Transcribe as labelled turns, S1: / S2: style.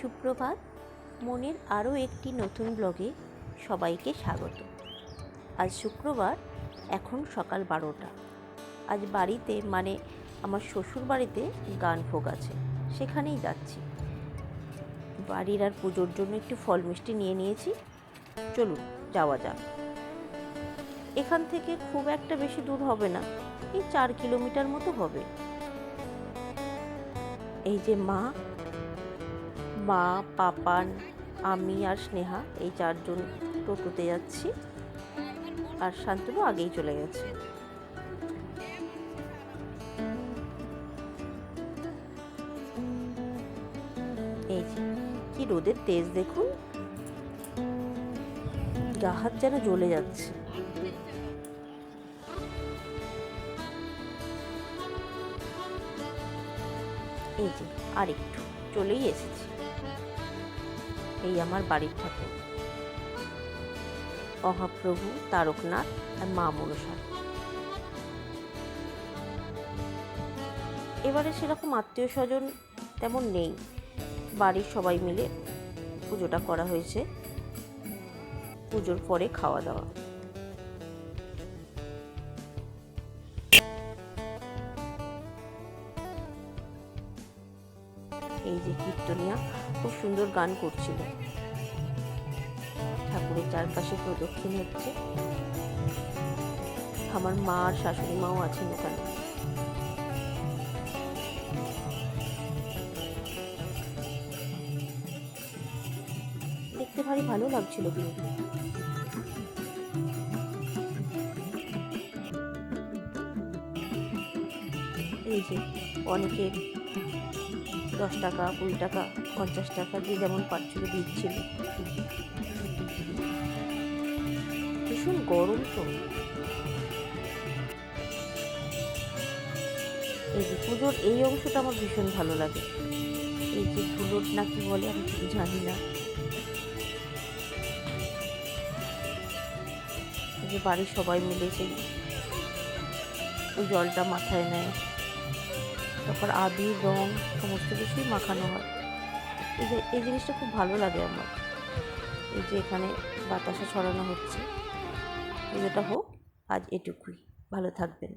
S1: সুপ্রভাত। মনের আরও একটি নতুন ব্লগে সবাইকে স্বাগত। আজ শুক্রবার, এখন সকাল 12টা। আজ বাড়িতে আমার শ্বশুর বাড়িতে গান ভোগ আছে, সেখানেই যাচ্ছি। বাড়ির আর পুজোর জন্য একটু ফল মিষ্টি নিয়ে নিয়েছি, চলুন যাওয়া যাক। এখান থেকে খুব একটা বেশি দূর হবে না, এই 4 কিলোমিটার মতো হবে। এই যে মা, পাপান, আমি আর স্নেহা, এই 4 জন টোটোতে যাচ্ছি, আর শান্তনু আগেই চলে গেছে। এই যে কি রোদের তেজ দেখুন, গা হাত যেন জ্বলে যাচ্ছে। এই যে আর একটু চলেই এসেছি। এই আমার বাড়ির ঠাকুর, মহাপ্রভু তারকনাথ আর মা মনসা। এবারে সেরকম আত্মীয় স্বজন তেমন নেই, বাড়ির সবাই মিলে পুজোটা করা হয়েছে। পুজোর পরে খাওয়া দাওয়া। এই যে কীর্তনিয়া খুব সুন্দর গান করছিল, ঠাকুরের চারপাশে প্রদক্ষিণ হচ্ছে। আমার মা আর শাশুড়ি মাও আছেন ওখানে। দেখতে ভারী ভালো লাগছিল কিন্তু। এই যে অনেকে 10 টাকা, 20 টাকা, 50 টাকা দিয়ে যেমন পাচ্ছিল দিচ্ছিল। ভীষণ গরম তো। এই যে পুজোর এই অংশটা আমার ভীষণ ভালো লাগে। এই যে ধুলোট না কি বলে, আমি ঠিক জানি না। এই যে বাড়ির সবাই মিলে সেই ওই জলটা মাথায় নেয়, তারপর আবির রং সমস্ত কিছুই মাখানো হয়। এই জিনিসটা খুব ভালো লাগে আমার। এই যে এখানে বাতাসা ছড়ানো হচ্ছে। পুজোটা হোক, আজ এটুকুই। ভালো থাকবেন।